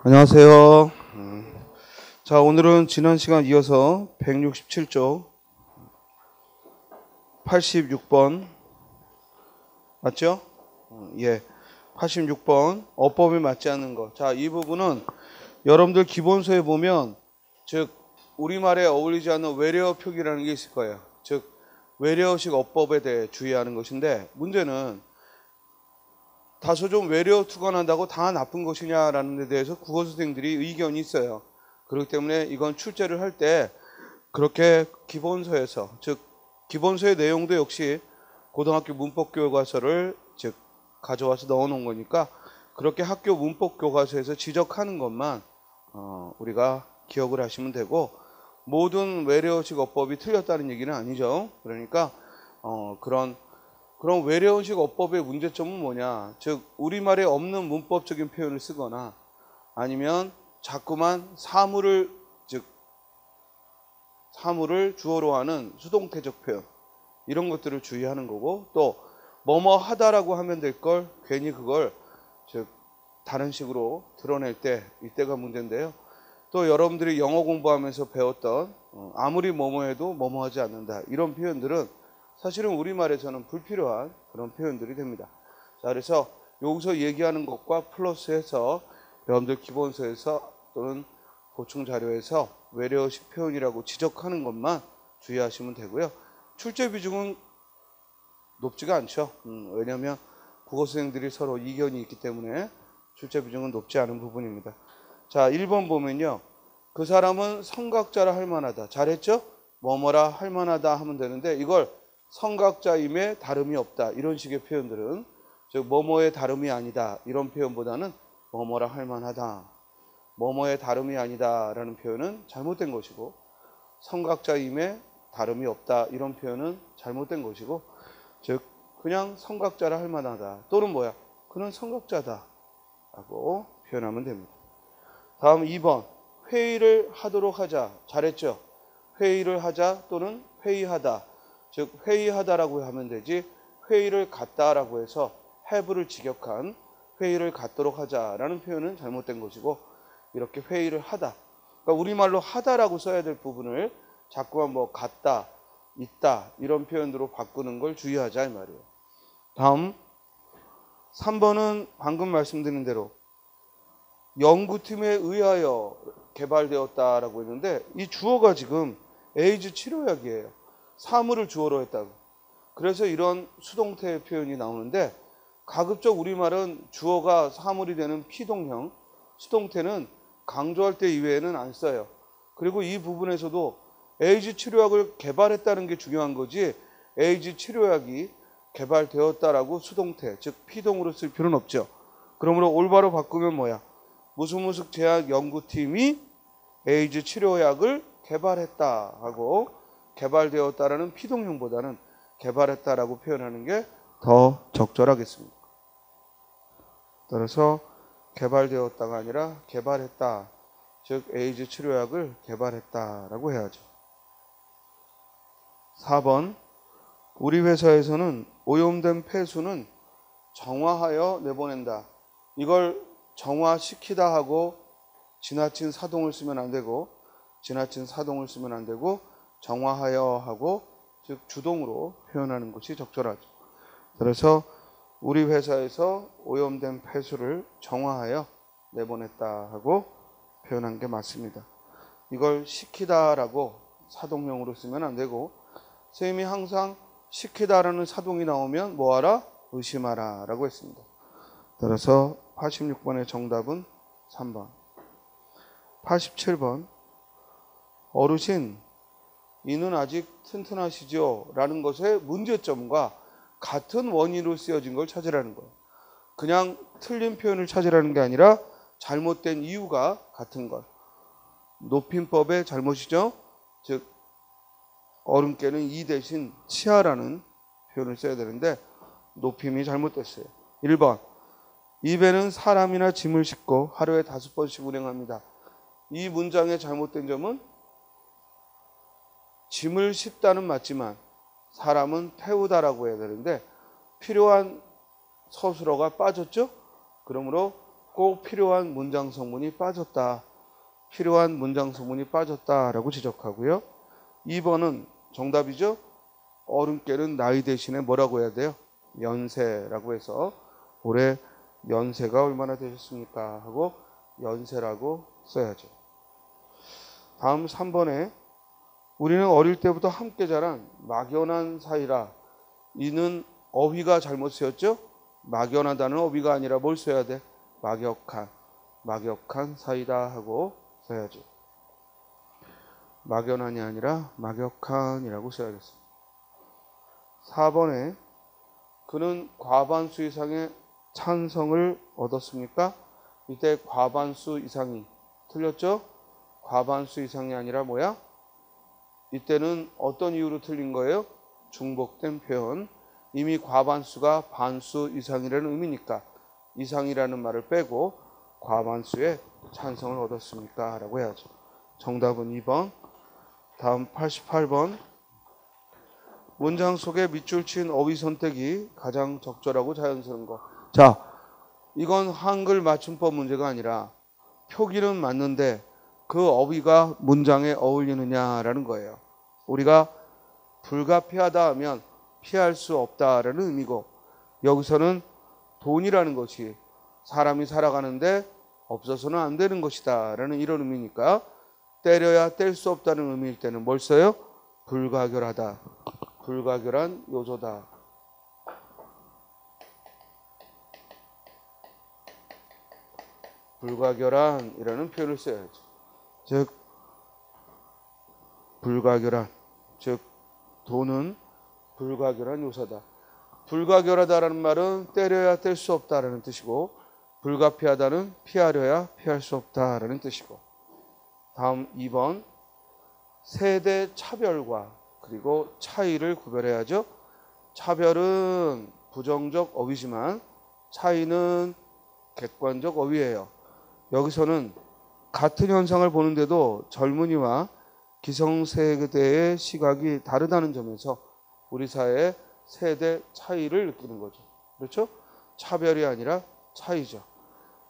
안녕하세요. 자, 오늘은 지난 시간 이어서 167쪽 86번 맞죠? 예, 86번 어법에 맞지 않는 것. 자, 이 부분은 여러분들 기본서에 보면 즉 우리말에 어울리지 않는 외래어 표기라는 게 있을 거예요. 즉 외래어식 어법에 대해 주의하는 것인데, 문제는 다소 좀 외래어 투과한다고 다 나쁜 것이냐라는 데 대해서 국어 선생님들이 의견이 있어요. 그렇기 때문에 이건 출제를 할 때 그렇게 기본서에서, 즉 기본서의 내용도 역시 고등학교 문법교과서를 즉 가져와서 넣어놓은 거니까 그렇게 학교 문법교과서에서 지적하는 것만 우리가 기억을 하시면 되고, 모든 외래어식 어법이 틀렸다는 얘기는 아니죠. 그러니까 그런 외래어식 어법의 문제점은 뭐냐, 즉 우리말에 없는 문법적인 표현을 쓰거나 아니면 자꾸만 사물을 주어로 하는 수동태적 표현, 이런 것들을 주의하는 거고, 또 뭐뭐 하다라고 하면 될 걸 괜히 그걸 즉 다른 식으로 드러낼 때, 이때가 문제인데요. 또 여러분들이 영어 공부하면서 배웠던 아무리 뭐뭐 해도 뭐뭐 하지 않는다, 이런 표현들은 사실은 우리말에서는 불필요한 그런 표현들이 됩니다. 자, 그래서 여기서 얘기하는 것과 플러스해서 여러분들 기본서에서 또는 보충 자료에서 외래어식 표현이라고 지적하는 것만 주의하시면 되고요. 출제 비중은 높지가 않죠. 왜냐하면 국어 선생들이 서로 이견이 있기 때문에 출제 비중은 높지 않은 부분입니다. 자, 1번 보면요. 그 사람은 성각자라 할 만하다. 잘했죠? 뭐뭐라 할 만하다 하면 되는데, 이걸 성각자임에 다름이 없다, 이런 식의 표현들은, 즉 뭐뭐의 다름이 아니다, 이런 표현보다는 뭐뭐라 할 만하다, 뭐뭐의 다름이 아니다 라는 표현은 잘못된 것이고, 성각자임에 다름이 없다, 이런 표현은 잘못된 것이고, 즉 그냥 성각자라 할 만하다 또는 뭐야, 그는 성각자다 라고 표현하면 됩니다. 다음 2번 회의를 하도록 하자. 잘했죠? 회의를 하자 또는 회의하다, 즉 회의하다라고 하면 되지, 회의를 갖다라고 해서 have를 직역한 회의를 갖도록 하자라는 표현은 잘못된 것이고, 이렇게 회의를 하다, 그러니까 우리말로 하다라고 써야 될 부분을 자꾸만 뭐 갖다, 있다, 이런 표현으로 바꾸는 걸 주의하자 이 말이에요. 다음 3번은 방금 말씀드린 대로 연구팀에 의하여 개발되었다라고 했는데, 이 주어가 지금 에이즈 치료약이에요. 사물을 주어로 했다고. 그래서 이런 수동태 표현이 나오는데, 가급적 우리말은 주어가 사물이 되는 피동형 수동태는 강조할 때 이외에는 안 써요. 그리고 이 부분에서도 에이즈 치료약을 개발했다는 게 중요한 거지, 에이즈 치료약이 개발되었다라고 수동태, 즉 피동으로 쓸 필요는 없죠. 그러므로 올바로 바꾸면 뭐야, 무슨 제약 연구팀이 에이즈 치료약을 개발했다 하고, 개발되었다라는 피동형보다는 개발했다라고 표현하는 게 더 적절하겠습니다. 따라서 개발되었다가 아니라 개발했다, 즉 에이즈 치료약을 개발했다라고 해야죠. 4번 우리 회사에서는 오염된 폐수는 정화하여 내보낸다. 이걸 정화시키다 하고 지나친 사동을 쓰면 안 되고, 정화하여 하고, 즉 주동으로 표현하는 것이 적절하죠. 그래서 우리 회사에서 오염된 폐수를 정화하여 내보냈다 하고 표현한 게 맞습니다. 이걸 시키다라고 사동형으로 쓰면 안 되고, 선생님이 항상 시키다라는 사동이 나오면 뭐하라? 의심하라 라고 했습니다. 따라서 86번의 정답은 3번. 87번 어르신, 이는 아직 튼튼하시죠? 라는 것의 문제점과 같은 원인으로 쓰여진 걸 찾으라는 거예요. 그냥 틀린 표현을 찾으라는 게 아니라 잘못된 이유가 같은 것. 높임법의 잘못이죠. 즉 어른께는 이 대신 치아라는 표현을 써야 되는데 높임이 잘못됐어요. 1번 입에는 사람이나 짐을 싣고 하루에 5번씩 운행합니다. 이 문장의 잘못된 점은 짐을 싣다는 맞지만 사람은 태우다라고 해야 되는데 필요한 서술어가 빠졌죠. 그러므로 꼭 필요한 문장 성문이 빠졌다. 필요한 문장 성문이 빠졌다라고 지적하고요. 2번은 정답이죠. 어른께는 나이 대신에 뭐라고 해야 돼요? 연세라고 해서 올해 연세가 얼마나 되셨습니까? 하고 연세라고 써야죠. 다음 3번에 우리는 어릴 때부터 함께 자란 막연한 사이라. 이는 어휘가 잘못 쓰였죠? 막연하다는 어휘가 아니라 뭘 써야 돼? 막역한 사이다 하고 써야죠. 막연한이 아니라 막역한이라고 써야겠습니다. 4번에 그는 과반수 이상의 찬성을 얻었습니까? 이때 과반수 이상이 틀렸죠? 과반수 이상이 아니라 뭐야? 이때는 어떤 이유로 틀린 거예요? 중복된 표현. 이미 과반수가 반수 이상이라는 의미니까 이상이라는 말을 빼고 과반수의 찬성을 얻었습니까? 라고 해야죠. 정답은 2번. 다음 88번. 문장 속에 밑줄 친 어휘 선택이 가장 적절하고 자연스러운 것. 자, 이건 한글 맞춤법 문제가 아니라 표기는 맞는데 그 어휘가 문장에 어울리느냐라는 거예요. 우리가 불가피하다 하면 피할 수 없다라는 의미고, 여기서는 돈이라는 것이 사람이 살아가는데 없어서는 안 되는 것이다 라는 이런 의미니까 때려야 뗄 수 없다는 의미일 때는 뭘 써요? 불가결하다. 불가결한 요소다. 불가결한이라는 표현을 써야죠. 즉 불가결한, 즉 돈은 불가결한 요소다. 불가결하다라는 말은 때려야 뗄 수 없다라는 뜻이고, 불가피하다는 피하려야 피할 수 없다라는 뜻이고. 다음 2번. 세대 차별과 그리고 차이를 구별해야죠. 차별은 부정적 어휘지만 차이는 객관적 어휘예요. 여기서는 같은 현상을 보는데도 젊은이와 기성세대의 시각이 다르다는 점에서 우리 사회의 세대 차이를 느끼는 거죠. 그렇죠? 차별이 아니라 차이죠.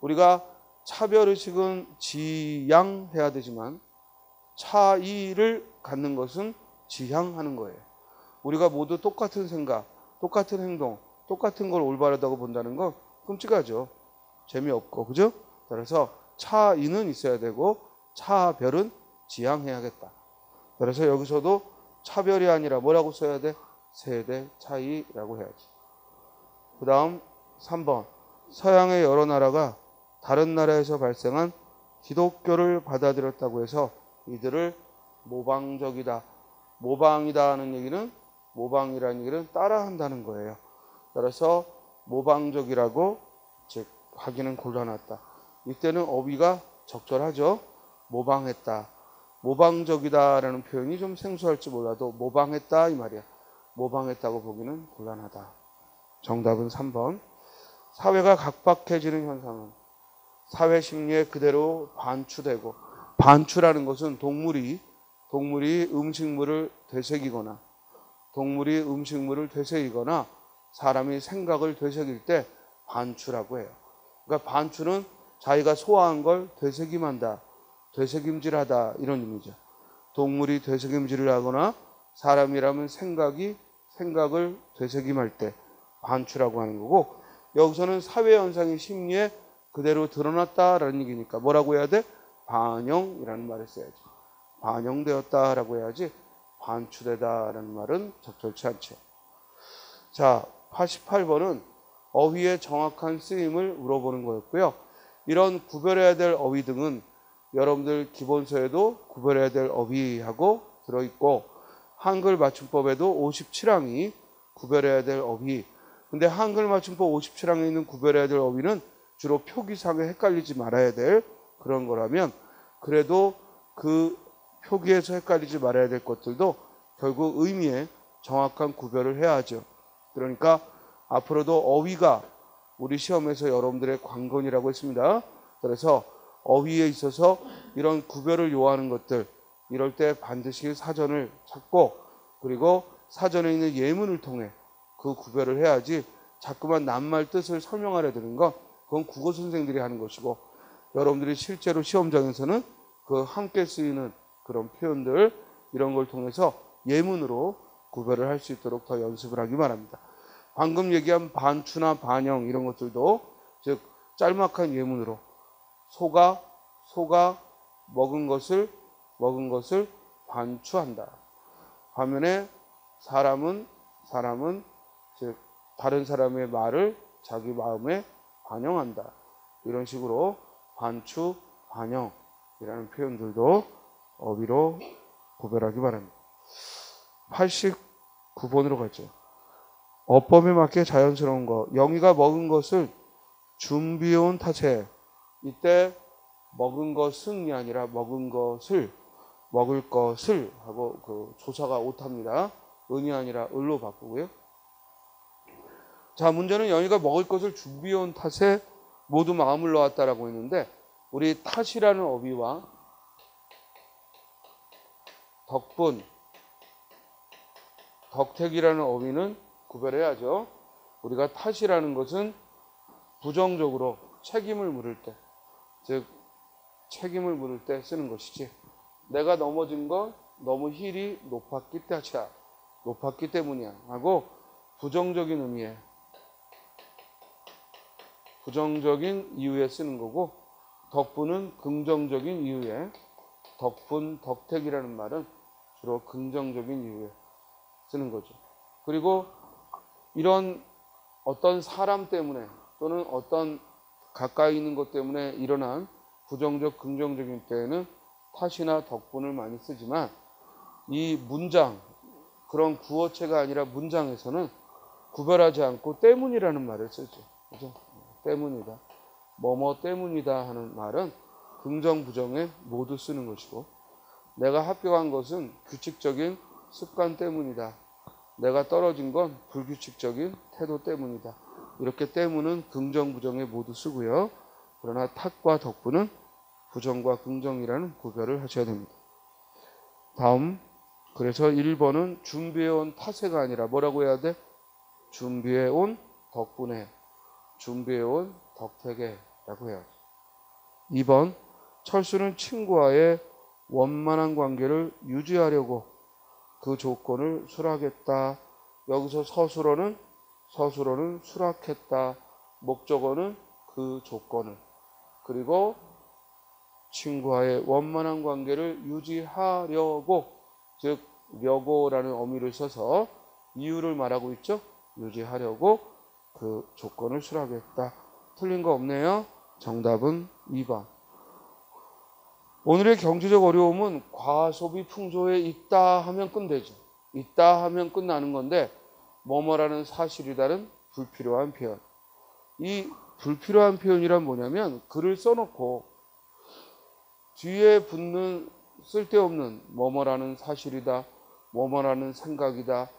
우리가 차별의식은 지양해야 되지만 차이를 갖는 것은 지향하는 거예요. 우리가 모두 똑같은 생각, 똑같은 행동, 똑같은 걸 올바르다고 본다는 건 끔찍하죠. 재미없고, 그죠? 그래서 차이는 있어야 되고 차별은 지향해야겠다. 그래서 여기서도 차별이 아니라 뭐라고 써야 돼? 세대 차이라고 해야지. 그 다음 3번. 서양의 여러 나라가 다른 나라에서 발생한 기독교를 받아들였다고 해서 이들을 모방적이다. 모방이다 하는 얘기는, 모방이라는 얘기는 따라한다는 거예요. 따라서 모방적이라고 즉 하기는 곤란하다. 이때는 어휘가 적절하죠. 모방했다. 모방적이다라는 표현이 좀 생소할지 몰라도 모방했다 이 말이야. 모방했다고 보기는 곤란하다. 정답은 3번. 사회가 각박해지는 현상은 사회 심리에 그대로 반추되고, 반추라는 것은 동물이 음식물을 되새기거나 사람이 생각을 되새길 때 반추라고 해요. 그러니까 반추는 자기가 소화한 걸 되새김한다, 되새김질하다 이런 의미죠. 동물이 되새김질을 하거나 사람이라면 생각을 되새김할 때 반추라고 하는 거고, 여기서는 사회 현상이 심리에 그대로 드러났다라는 얘기니까 뭐라고 해야 돼? 반영이라는 말을 써야지. 반영되었다라고 해야지 반추되다라는 말은 적절치 않죠. 자, 88번은 어휘의 정확한 쓰임을 물어보는 거였고요. 이런 구별해야 될 어휘 등은 여러분들 기본서에도 구별해야 될 어휘하고 들어있고, 한글 맞춤법에도 57항이 구별해야 될 어휘. 근데 한글 맞춤법 57항에 있는 구별해야 될 어휘는 주로 표기상에 헷갈리지 말아야 될 그런 거라면, 그래도 그 표기에서 헷갈리지 말아야 될 것들도 결국 의미에 정확한 구별을 해야 하죠. 그러니까 앞으로도 어휘가 우리 시험에서 여러분들의 관건이라고 했습니다. 그래서 어휘에 있어서 이런 구별을 요하는 것들, 이럴 때 반드시 사전을 찾고, 그리고 사전에 있는 예문을 통해 그 구별을 해야지 자꾸만 낱말 뜻을 설명하려 드는 건 그건 그건 국어 선생들이 하는 것이고 여러분들이 실제로 시험장에서는 그 함께 쓰이는 그런 표현들 이런 걸 통해서 예문으로 구별을 할 수 있도록 더 연습을 하기 바랍니다. 방금 얘기한 반추나 반영 이런 것들도 즉 짤막한 예문으로 소가 먹은 것을 반추한다. 반면에 사람은 즉 다른 사람의 말을 자기 마음에 반영한다. 이런 식으로 반추, 반영이라는 표현들도 어휘로 구별하기 바랍니다. 89번으로 가죠. 어법에 맞게 자연스러운 것. 영희가 먹은 것을 준비해온 탓에 이때 먹은 것은이 아니라 먹을 것을 하고 그 조사가 오탑니다. 은이 아니라 을로 바꾸고요. 자, 문제는 영희가 먹을 것을 준비해온 탓에 모두 마음을 놓았다라고 했는데 우리 탓이라는 어휘와 덕분, 덕택이라는 어휘는 구별해야죠. 우리가 탓이라는 것은 부정적으로 책임을 물을 때, 즉 책임을 물을 때 쓰는 것이지 내가 넘어진 건 너무 힐이 높았기 때문이야 하고 부정적인 의미에 부정적인 이유에 쓰는 거고 덕분은 긍정적인 이유에 덕분, 덕택이라는 말은 주로 긍정적인 이유에 쓰는 거죠. 그리고 이런 어떤 사람 때문에 또는 어떤 가까이 있는 것 때문에 일어난 부정적, 긍정적인 때에는 탓이나 덕분을 많이 쓰지만 이 문장, 그런 구어체가 아니라 문장에서는 구별하지 않고 때문이라는 말을 쓰죠. 그죠? 때문이다. 뭐뭐 때문이다 하는 말은 긍정, 부정에 모두 쓰는 것이고 내가 합격한 것은 규칙적인 습관 때문이다. 내가 떨어진 건 불규칙적인 태도 때문이다. 이렇게 때문은 긍정, 부정에 모두 쓰고요. 그러나 탓과 덕분은 부정과 긍정이라는 구별을 하셔야 됩니다. 다음, 그래서 1번은 준비해온 탓에가 아니라 뭐라고 해야 돼? 준비해온 덕분에, 준비해온 덕택에 라고 해야죠. 2번, 철수는 친구와의 원만한 관계를 유지하려고 그 조건을 수락했다. 여기서 서술어는 수락했다. 목적어는 그 조건을. 그리고 친구와의 원만한 관계를 유지하려고, 즉 려고라는 어미를 써서 이유를 말하고 있죠. 유지하려고 그 조건을 수락했다. 틀린 거 없네요. 정답은 2번. 오늘의 경제적 어려움은 과소비 풍조에 있다 하면 끝내죠. 있다 하면 끝나는 건데 뭐뭐라는 사실이다는 불필요한 표현. 이 불필요한 표현이란 뭐냐면 글을 써놓고 뒤에 붙는 쓸데없는 뭐뭐라는 사실이다, 뭐뭐라는 생각이다,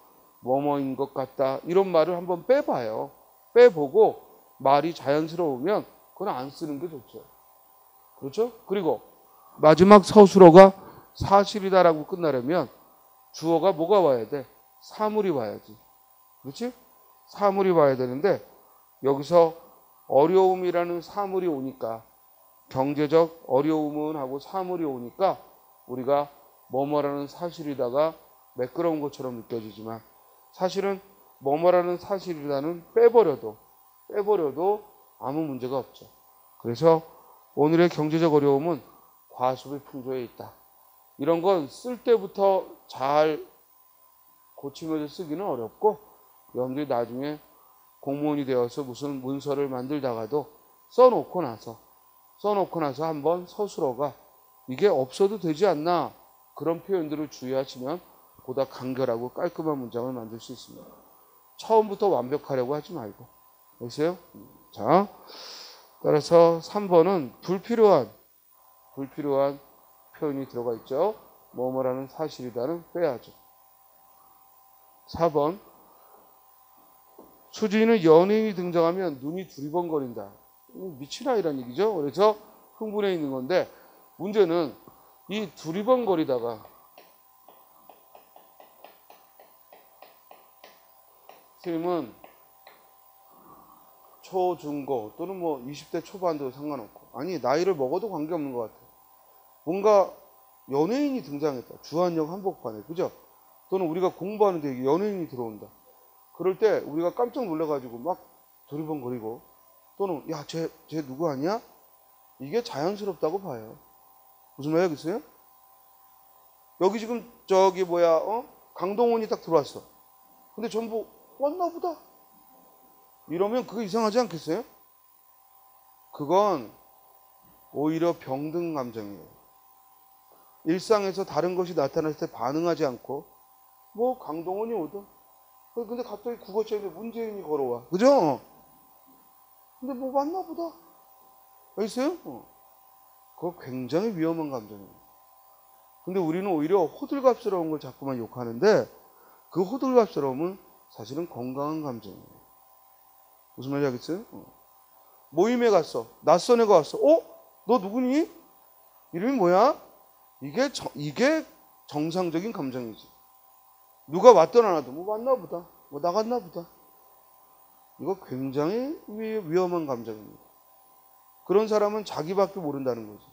뭐뭐인 것 같다 이런 말을 한번 빼봐요. 빼보고 말이 자연스러우면 그건 안 쓰는 게 좋죠. 그렇죠? 그리고 마지막 서술어가 사실이다라고 끝나려면 주어가 뭐가 와야 돼? 사물이 와야지. 그렇지? 사물이 와야 되는데 여기서 어려움이라는 사물이 오니까 경제적 어려움은 하고 사물이 오니까 우리가 뭐뭐라는 사실이다가 매끄러운 것처럼 느껴지지만 사실은 뭐뭐라는 사실이다는 빼버려도 아무 문제가 없죠. 그래서 오늘의 경제적 어려움은 과소비 풍조에 있다. 이런 건 쓸 때부터 잘 고치면서 쓰기는 어렵고 여러분들이 나중에 공무원이 되어서 무슨 문서를 만들다가도 써놓고 나서 한번 서술어가 이게 없어도 되지 않나 그런 표현들을 주의하시면 보다 간결하고 깔끔한 문장을 만들 수 있습니다. 처음부터 완벽하려고 하지 말고. 보세요. 자, 따라서 3번은 불필요한 표현이 들어가 있죠. 뭐뭐라는 사실이다는 빼야죠. 4번 수지는 연예인이 등장하면 눈이 두리번거린다. 미친 아이란 얘기죠. 그래서 흥분해 있는 건데 문제는 이 두리번거리다가 선생님은 초, 중, 고 또는 뭐 20대 초반도 상관없고, 아니 나이를 먹어도 관계없는 것 같아요. 뭔가 연예인이 등장했다. 주한역 한복판에, 그죠? 또는 우리가 공부하는데 연예인이 들어온다. 그럴 때 우리가 깜짝 놀라가지고 막 두리번거리고, 또는 야, 쟤 누구 아니야? 이게 자연스럽다고 봐요. 무슨 말이야, 글쎄요? 여기 지금 저기 뭐야, 강동원이 딱 들어왔어. 근데 전부 왔나 보다. 이러면 그거 이상하지 않겠어요? 그건 오히려 병든 감정이에요. 일상에서 다른 것이 나타났을 때 반응하지 않고, 뭐 강동원이 오든, 근데 갑자기 국어책에 문재인이 걸어와, 그죠? 근데 뭐 왔나 보다. 있어요? 그거 굉장히 위험한 감정이에요. 근데 우리는 오히려 호들갑스러운 걸 자꾸만 욕하는데, 그 호들갑스러움은 사실은 건강한 감정이에요. 무슨 말인지 알겠어요? 모임에 갔어. 낯선 애가 왔어. 너 누구니? 이름이 뭐야? 이게 정상적인 감정이지. 누가 왔든 안 와도 뭐 왔나 보다. 뭐 나갔나 보다. 이거 굉장히 위험한 감정입니다. 그런 사람은 자기밖에 모른다는 거지.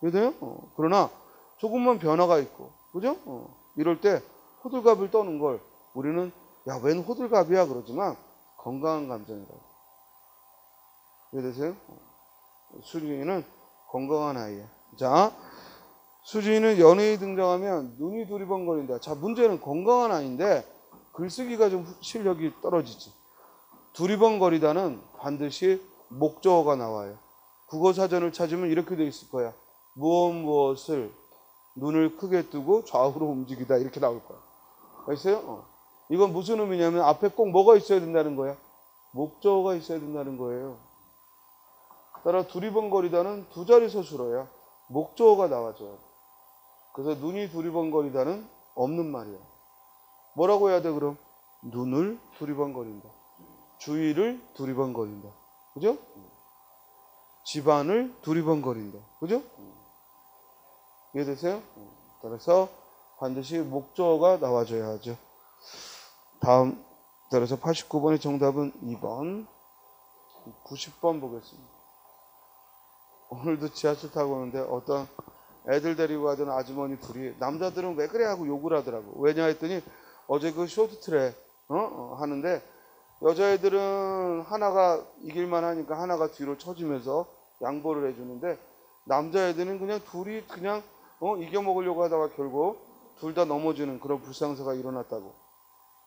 그래요? 그러나 조금만 변화가 있고, 그죠? 이럴 때 호들갑을 떠는 걸 우리는 야, 웬 호들갑이야 그러지만 건강한 감정이라고. 이해되세요? 수진이는 건강한 아이야. 자, 수진이는 연예인이 등장하면 눈이 두리번거린다. 자, 문제는 건강한 아이인데 글쓰기가 좀 실력이 떨어지지. 두리번거리다는 반드시 목적어가 나와요. 국어사전을 찾으면 이렇게 돼 있을 거야. 무엇을 눈을 크게 뜨고 좌우로 움직이다, 이렇게 나올 거야. 알겠어요? 이건 무슨 의미냐면 앞에 꼭 뭐가 있어야 된다는 거야? 목적어가 있어야 된다는 거예요. 따라 두리번거리다는 두 자리 서술어야. 목적어가 나와줘요. 그래서 눈이 두리번거리다는 없는 말이야. 뭐라고 해야 돼 그럼? 눈을 두리번거린다. 주위를 두리번거린다. 그죠? 집안을 두리번거린다. 그죠? 이해되세요? 따라서 반드시 목적어가 나와줘야 하죠. 다음, 따라서 89번의 정답은 2번. 90번 보겠습니다. 오늘도 지하철 타고 오는데 어떤 애들 데리고 가던 아주머니 둘이, 남자들은 왜 그래 하고 욕을 하더라고. 왜냐 했더니 어제 그 쇼트트랙 하는데 여자애들은 하나가 이길만 하니까 하나가 뒤로 쳐지면서 양보를 해주는데, 남자애들은 그냥 둘이 그냥 이겨먹으려고 하다가 결국 둘 다 넘어지는 그런 불상사가 일어났다고.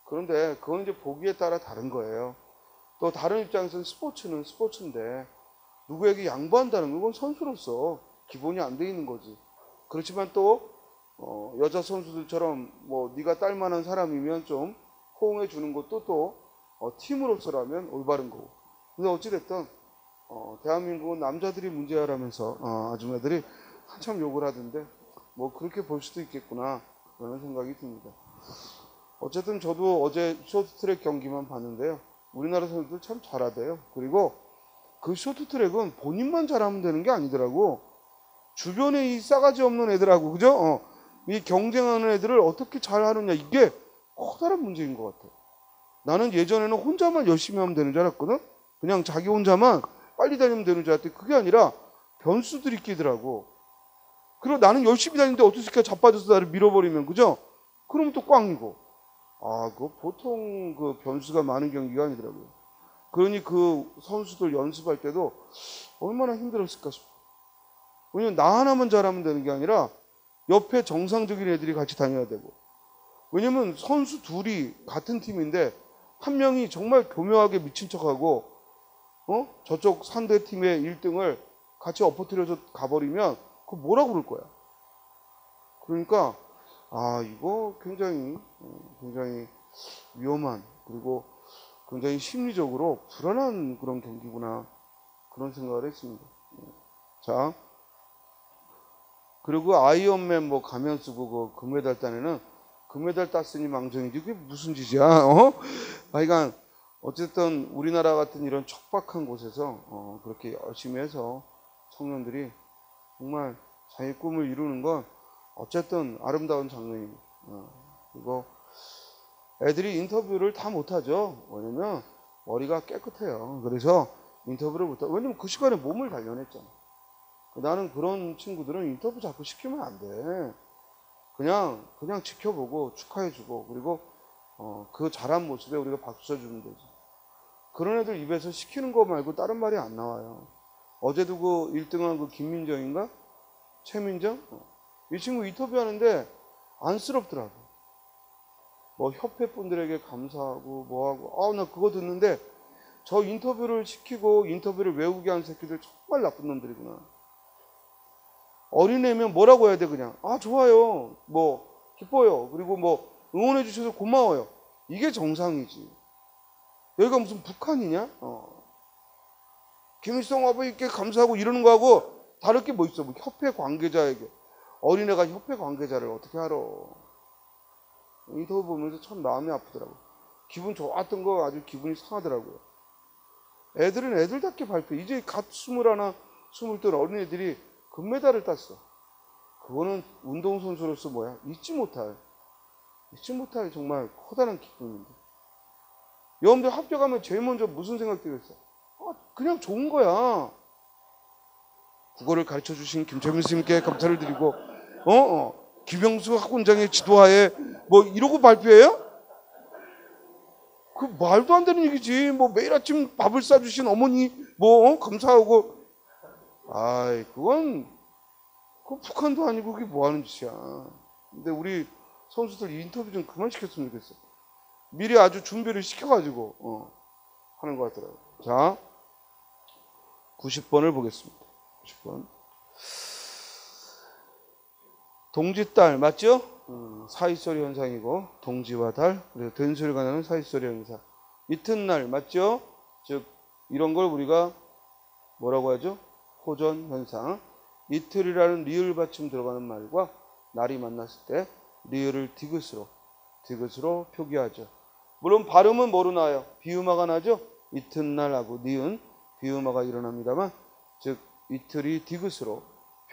그런데 그건 이제 보기에 따라 다른 거예요. 또 다른 입장에서는 스포츠는 스포츠인데 누구에게 양보한다는 건 선수로서 기본이 안 돼 있는 거지. 그렇지만 또 여자 선수들처럼 뭐 네가 딸만한 사람이면 좀 호응해 주는 것도 또 팀으로서라면 올바른 거고. 근데 어찌됐든 대한민국은 남자들이 문제야라면서 아줌마들이 한참 욕을 하던데, 뭐 그렇게 볼 수도 있겠구나 그런 생각이 듭니다. 어쨌든 저도 어제 쇼트트랙 경기만 봤는데요, 우리나라 선수들 참 잘하대요. 그리고 그 쇼트트랙은 본인만 잘하면 되는 게 아니더라고. 주변에 이 싸가지 없는 애들하고, 그죠? 이 경쟁하는 애들을 어떻게 잘하느냐, 이게 커다란 문제인 것 같아요. 나는 예전에는 혼자만 열심히 하면 되는 줄 알았거든. 그냥 자기 혼자만 빨리 다니면 되는 줄 알았더니 그게 아니라 변수들이 끼더라고. 그리고 나는 열심히 다니는데 어떤 새끼가 자빠져서 나를 밀어버리면, 그죠? 그러면 또 꽝이고. 그거 보통 그 변수가 많은 경기가 아니더라고요. 그러니 그 선수들 연습할 때도 얼마나 힘들었을까 싶어. 왜냐면 나 하나만 잘하면 되는 게 아니라 옆에 정상적인 애들이 같이 다녀야 되고. 왜냐면 선수 둘이 같은 팀인데 한 명이 정말 교묘하게 미친 척하고 저쪽 상대팀의 1등을 같이 엎어뜨려서 가버리면 그거 뭐라고 그럴 거야. 그러니까 이거 굉장히 위험한, 그리고 굉장히 심리적으로 불안한 그런 경기구나, 그런 생각을 했습니다. 자, 그리고 아이언맨 뭐 가면 쓰고 그 금메달 따내는, 금메달 땄으니 망정이지 그게 무슨 짓이야? 그러니까 어쨌든 우리나라 같은 이런 척박한 곳에서 그렇게 열심히 해서 청년들이 정말 자기 꿈을 이루는 건 어쨌든 아름다운 장면입니다. 그리고 애들이 인터뷰를 다 못하죠. 왜냐면 머리가 깨끗해요. 그래서 인터뷰를 못하고, 왜냐면 그 시간에 몸을 단련했잖아. 나는 그런 친구들은 인터뷰 자꾸 시키면 안 돼. 그냥 지켜보고 축하해주고, 그리고 그 잘한 모습에 우리가 박수 쳐주면 되지. 그런 애들 입에서 시키는 거 말고 다른 말이 안 나와요. 어제도 그 1등한 그 김민정인가? 최민정? 이 친구 인터뷰하는데 안쓰럽더라고. 뭐 협회 분들에게 감사하고 뭐하고, 나 그거 듣는데 저 인터뷰를 시키고 인터뷰를 외우게 한 새끼들 정말 나쁜 놈들이구나. 어린애면 뭐라고 해야 돼? 그냥 좋아요, 뭐 기뻐요, 그리고 뭐 응원해 주셔서 고마워요. 이게 정상이지. 여기가 무슨 북한이냐? 김일성 아버지께 감사하고 이러는 거하고 다를 게 뭐 있어? 뭐 협회 관계자에게. 어린애가 협회 관계자를 어떻게 알아? 인터뷰 보면서 참 마음이 아프더라고. 기분 좋았던 거 아주 기분이 상하더라고요. 애들은 애들답게 발표. 이제 갓 21, 22 어린애들이 금메달을 땄어. 그거는 운동선수로서 잊지 못할 정말 커다란 기쁨인데. 여러분들 합격하면 제일 먼저 무슨 생각 들겠어? 그냥 좋은 거야. 국어를 가르쳐 주신 김철민 선생님께 감사를 드리고, 김영수 학원장의 지도하에 뭐 이러고 발표해요? 그 말도 안 되는 얘기지. 뭐 매일 아침 밥을 싸주신 어머니 감사하고. 그건 북한도 아니고 그게 뭐 하는 짓이야. 근데 우리 선수들 인터뷰 좀 그만 시켰으면 좋겠어. 미리 아주 준비를 시켜가지고 하는 것 같더라고요. 자, 90번을 보겠습니다. 90번. 동지달 맞죠? 사이소리 현상이고, 동지와 달, 그래서 된 소리가 나는 사이소리 현상. 이튿날 맞죠? 즉 이런 걸 우리가 뭐라고 하죠? 호전 현상. 이틀이라는 리을 받침 들어가는 말과 날이 만났을 때 리을을 디귿으로 표기하죠. 물론 발음은 뭐로 나요? 비음화가 나죠? 이튿날하고 니은 비음화가 일어납니다만, 즉 이틀이 디귿으로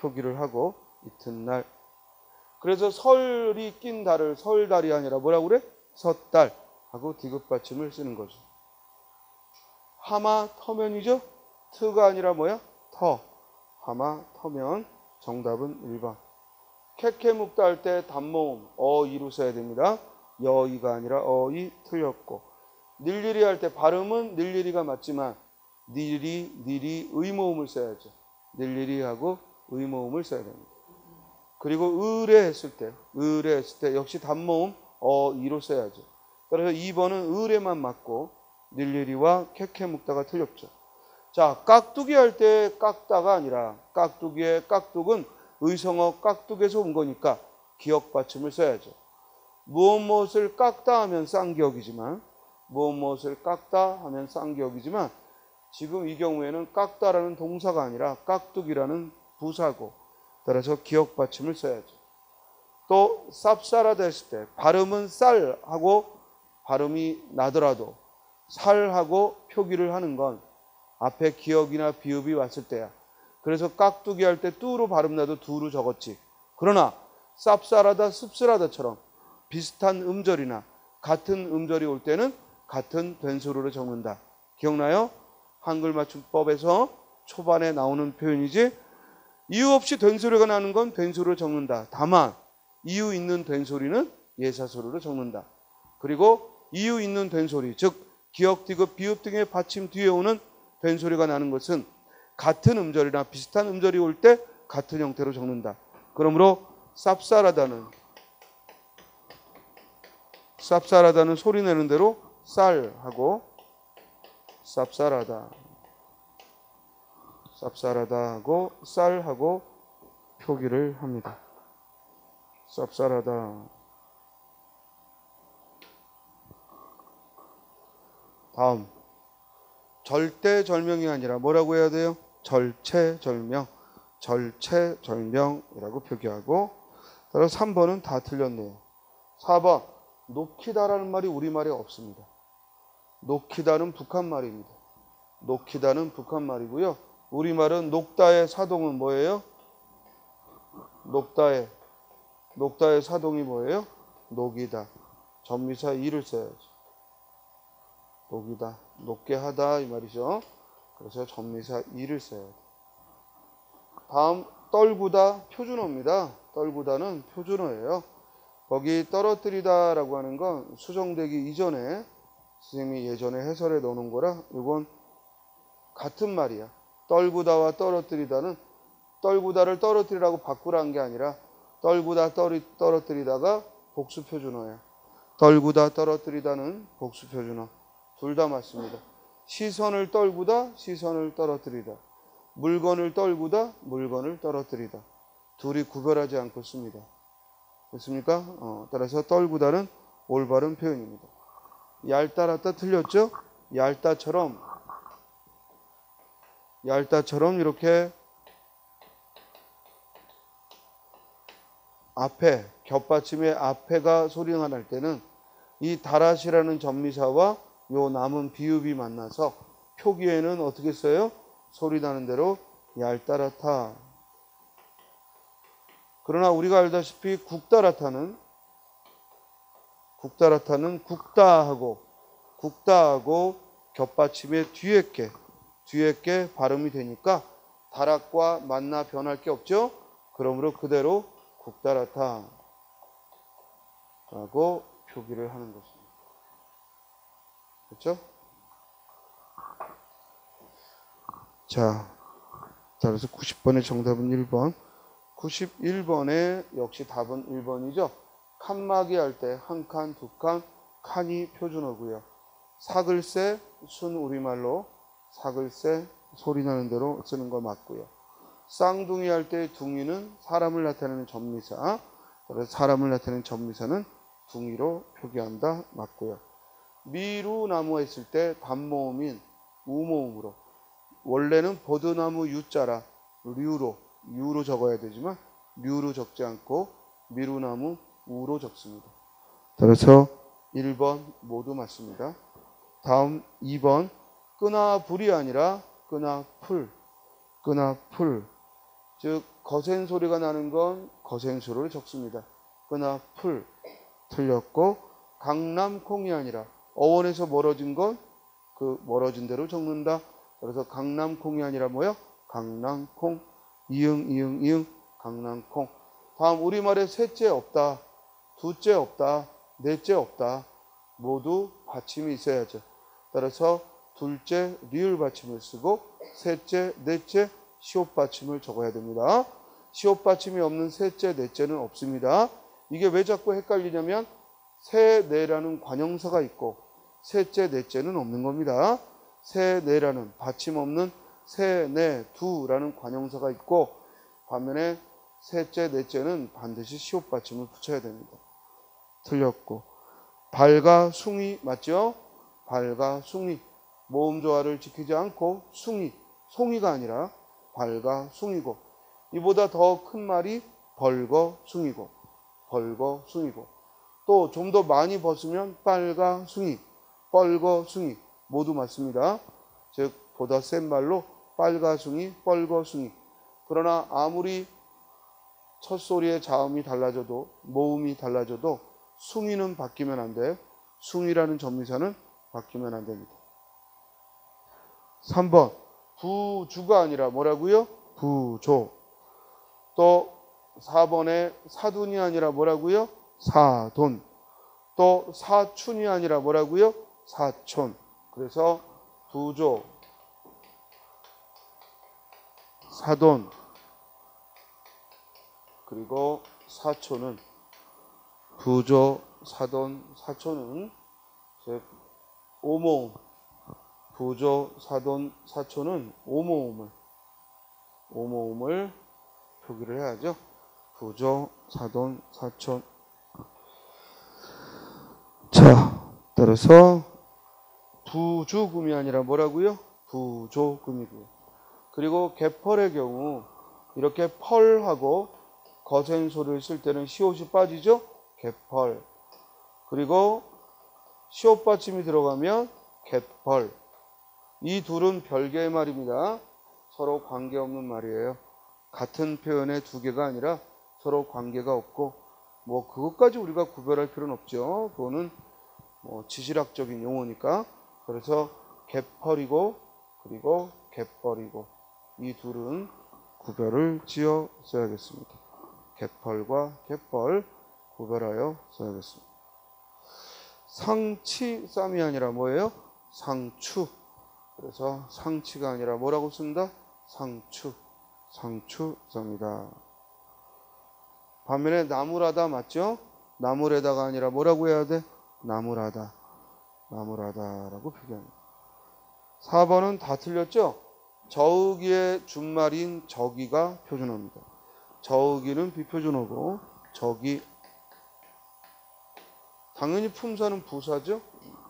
표기를 하고 이튿날. 그래서 설이 낀 달을 설달이 아니라 뭐라고 그래? 섣달 하고 디귿 받침을 쓰는 거죠. 하마 터면이죠? 트가 아니라 뭐야? 터. 하마 터면. 정답은 1번. 캐캐묵다 할 때 단모음 어이로 써야 됩니다. 여이가 아니라 어이. 틀렸고, 일일이 할 때 발음은 일일이가 맞지만 니리 의모음을 써야죠. 일일이 하고 의모음을 써야 됩니다. 그리고 의뢰했을 때 역시 단모음 어이로 써야죠. 그래서 2번은 의뢰만 맞고 일일이와 캐캐묵다가 틀렸죠. 자, 깍두기 할 때 깍다가 아니라 깍두기의 깍둑은 의성어 깍둑에서 온 거니까 기역 받침을 써야죠. 무엇을 깎다 하면 쌍기역이지만, 무엇을 깎다 하면 쌍기역이지만, 지금 이 경우에는 깎다라는 동사가 아니라 깍둑이라는 부사고, 따라서 기역 받침을 써야죠. 또 쌉싸라다 했을 때 발음은 쌀하고 발음이 나더라도 살하고 표기를 하는 건 앞에 기역이나 비읍이 왔을 때야. 그래서 깍두기 할 때 뚜로 발음 나도 두로 적었지. 그러나 쌉싸라다 씁쓸하다처럼 비슷한 음절이나 같은 음절이 올 때는 같은 된소리로 적는다. 기억나요? 한글 맞춤법에서 초반에 나오는 표현이지, 이유 없이 된소리가 나는 건 된소리로 적는다. 다만 이유 있는 된소리는 예사소리로 적는다. 그리고 이유 있는 된소리, 즉 기역, 디귿, 비읍 등의 받침 뒤에 오는 된소리가 나는 것은 같은 음절이나 비슷한 음절이 올 때 같은 형태로 적는다. 그러므로 쌉싸라다는 소리 내는 대로 쌀하고 쌉싸라다 하고 쌀하고 표기를 합니다. 쌉싸라다. 다음, 절대절명이 아니라 뭐라고 해야 돼요? 절체절명이라고 표기하고, 따라서 3번은 다 틀렸네요. 4번, 녹히다라는 말이 우리말에 없습니다. 녹히다는 북한 말입니다. 녹히다는 북한 말이고요. 우리말은 녹다의 사동은 뭐예요? 녹다의 사동이 뭐예요? 녹이다. 전미사 이를 써야죠. 녹이다. 높게 하다 이 말이죠. 그래서 전미사 이를 써야 돼. 다음 떨구다 표준어입니다. 떨구다는 표준어예요. 거기 떨어뜨리다라고 하는 건 수정되기 이전에 선생님이 예전에 해설에 넣어놓은 거라 이건 같은 말이야. 떨구다와 떨어뜨리다는 떨구다를 떨어뜨리라고 바꾸라는 게 아니라 떨구다 떨어뜨리다가 복수 표준어야. 떨구다 떨어뜨리다는 복수 표준어. 둘 다 맞습니다. 시선을 떨구다 시선을 떨어뜨리다. 물건을 떨구다 물건을 떨어뜨리다. 둘이 구별하지 않고 씁니다. 됐습니까? 따라서 떨구다는 올바른 표현입니다. 얇다랐다 틀렸죠? 얇다처럼 이렇게 앞에 겹받침의 앞에가 소리가 날 때는 이 다랏이라는 전미사와 요 남은 비읍이 만나서 표기에는 어떻게 써요? 소리 나는 대로 얇다랗다. 그러나 우리가 알다시피 국다랗다는 국다하고 겹받침의 뒤에 게 발음이 되니까 다락과 만나 변할 게 없죠. 그러므로 그대로 국다랗다 라고 표기를 하는 것입니다. 그렇죠? 자, 따라서 90번의 정답은 1번. 91번에 역시 답은 1번이죠. 칸막이 할 때 한 칸, 두 칸, 칸이 표준어고요. 사글세 순 우리말로 사글세 소리 나는 대로 쓰는 거 맞고요. 쌍둥이 할 때 둥이는 사람을 나타내는 전미사. 그래서 사람을 나타내는 전미사는 둥이로 표기한다 맞고요. 미루나무 했을 때 단모음인 우모음으로 원래는 버드나무 유자라 유로 적어야 되지만 류로 적지 않고 미루나무 우로 적습니다. 따라서 1번 모두 맞습니다. 다음 2번 끄나불이 아니라 끄나풀 즉 거센 소리가 나는 건 거센수를 적습니다. 끄나풀 틀렸고 강남콩이 아니라 어원에서 멀어진 건 그 멀어진 대로 적는다. 그래서 강남콩이 아니라 뭐야? 강남콩 이응 강남콩. 다음 우리말에 셋째 없다, 둘째 없다, 넷째 없다. 모두 받침이 있어야죠. 따라서 둘째 리을 받침을 쓰고 셋째, 넷째 시옷 받침을 적어야 됩니다. 시옷 받침이 없는 셋째, 넷째는 없습니다. 이게 왜 자꾸 헷갈리냐면 세, 네라는 관형사가 있고 셋째, 넷째는 없는 겁니다. 세, 네라는 받침 없는 세, 네, 두라는 관형사가 있고 반면에 셋째, 넷째는 반드시 시옷 받침을 붙여야 됩니다. 틀렸고 발가 숭이 맞죠? 발가 숭이 모음 조화를 지키지 않고 송이가 아니라 발가 숭이고 이보다 더 큰 말이 벌거 숭이고 또 좀 더 많이 벗으면 빨가 숭이 뻘거 숭이 모두 맞습니다. 즉 보다 센 말로 빨가 숭이 뻘거 숭이. 그러나 아무리 첫 소리의 자음이 달라져도 모음이 달라져도 숭이는 바뀌면 안 돼. 숭이라는 전미사는 바뀌면 안 됩니다. 3번 부주가 아니라 뭐라고요? 부조. 또 4번에 사돈이 아니라 뭐라고요? 사돈. 또 사춘이 아니라 뭐라고요? 사촌. 그래서 부조, 사돈, 그리고 사촌은 부조, 사돈, 사촌은 즉 오모음. 부조, 사돈, 사촌은 오모음을 표기를 해야죠. 부조, 사돈, 사촌. 자, 따라서 부주금이 아니라 뭐라고요? 부조금이고요. 그리고 개펄의 경우 이렇게 펄하고 거센 소리를 쓸 때는 시옷이 빠지죠? 개펄. 그리고 시옷 받침이 들어가면 개펄. 이 둘은 별개의 말입니다. 서로 관계없는 말이에요. 같은 표현의 두 개가 아니라 서로 관계가 없고 뭐 그것까지 우리가 구별할 필요는 없죠. 그거는 뭐 지질학적인 용어니까. 그래서 갯벌이고 그리고 갯벌이고 이 둘은 구별을 지어 써야겠습니다. 갯벌과 갯벌 구별하여 써야겠습니다. 상치쌈이 아니라 뭐예요? 상추. 그래서 상치가 아니라 뭐라고 쓴다? 상추. 상추쌈이다. 반면에 나무라다 맞죠? 나무래다가 아니라 뭐라고 해야 돼? 나무라다. 나무라다라고 표기합니다. 4번은 다 틀렸죠? 저으기의 준말인 저기가 표준어입니다. 저으기는 비표준어고 저기 당연히 품사는 부사죠.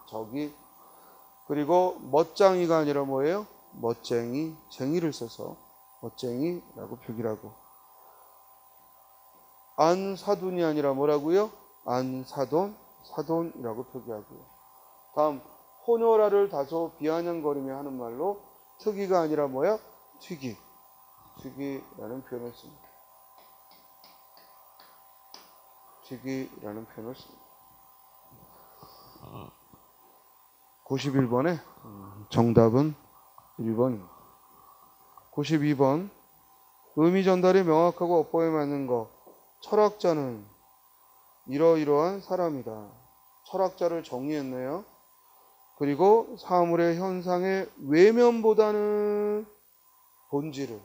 저기 그리고 멋쟁이가 아니라 뭐예요? 멋쟁이, 쟁이를 써서 멋쟁이라고 표기를 하고 안사돈이 아니라 뭐라고요? 안사돈, 사돈이라고 표기하고요. 다음 호노라를 다소 비아냥거리며 하는 말로 특이가 아니라 뭐야? 튀기, 튀기라는 표현을 씁니다. 튀기라는 표현을 씁니다. 91번에 정답은 1번입니다. 92번 의미 전달이 명확하고 어법에 맞는 것. 철학자는 이러이러한 사람이다. 철학자를 정의했네요. 그리고 사물의 현상의 외면보다는 본질을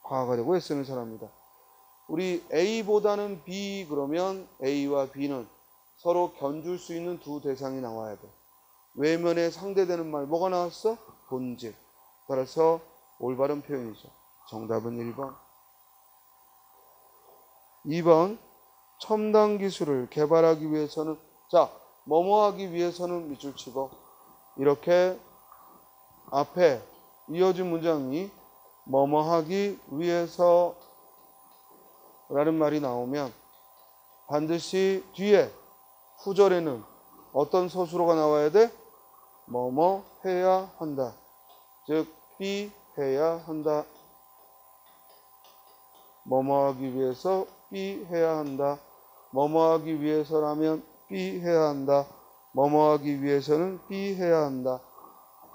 파악하려고 애쓰는 사람이다. 우리 A보다는 B 그러면 A와 B는 서로 견줄 수 있는 두 대상이 나와야 돼. 외면에 상대되는 말 뭐가 나왔어? 본질. 따라서 올바른 표현이죠. 정답은 1번. 2번 첨단 기술을 개발하기 위해서는 뭐뭐 하기 위해서는 밑줄 치고 이렇게 앞에 이어진 문장이 뭐뭐 하기 위해서 라는 말이 나오면 반드시 뒤에 후절에는 어떤 서술어가 나와야 돼? 뭐뭐 해야 한다. 즉 B 해야 한다. 뭐뭐 하기 위해서 B 해야 한다. 뭐뭐 하기 위해서라면 B 해야 한다. 뭐뭐 하기 위해서는 B 해야 한다.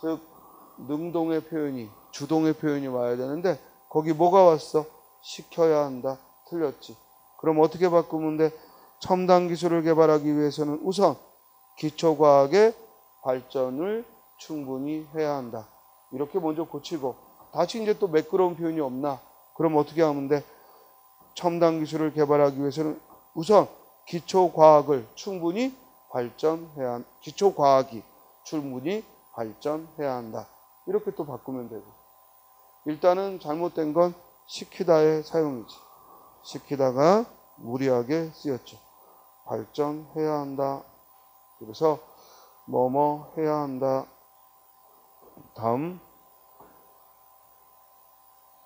즉 능동의 표현이 주동의 표현이 와야 되는데 거기 뭐가 왔어? 시켜야 한다. 틀렸지. 그럼 어떻게 바꾸면 돼? 첨단 기술을 개발하기 위해서는 우선 기초과학의 발전을 충분히 해야 한다. 이렇게 먼저 고치고 다시 이제 또 매끄러운 표현이 없나? 그럼 어떻게 하면 돼? 첨단 기술을 개발하기 위해서는 우선 기초과학이 충분히 발전해야 한다. 이렇게 또 바꾸면 되고. 일단은 잘못된 건 시키다의 사용이지. 시키다가 무리하게 쓰였죠. 발전해야 한다. 그래서 뭐뭐 해야 한다. 다음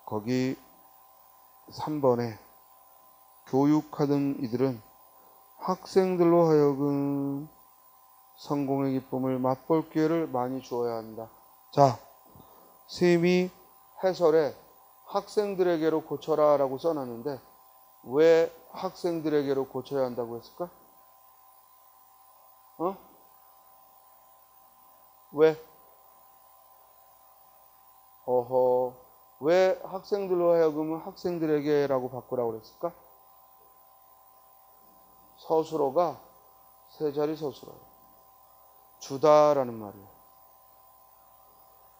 거기 3번에 교육하던 이들은 학생들로 하여금 성공의 기쁨을 맛볼 기회를 많이 주어야 한다. 자, 선생님이 해설에 학생들에게로 고쳐라 라고 써놨는데 왜 학생들에게로 고쳐야 한다고 했을까? 왜? 왜 학생들로 하여금 학생들에게라고 바꾸라고 그랬을까? 서술어가 세 자리 서술어예요. 주다라는 말이에요.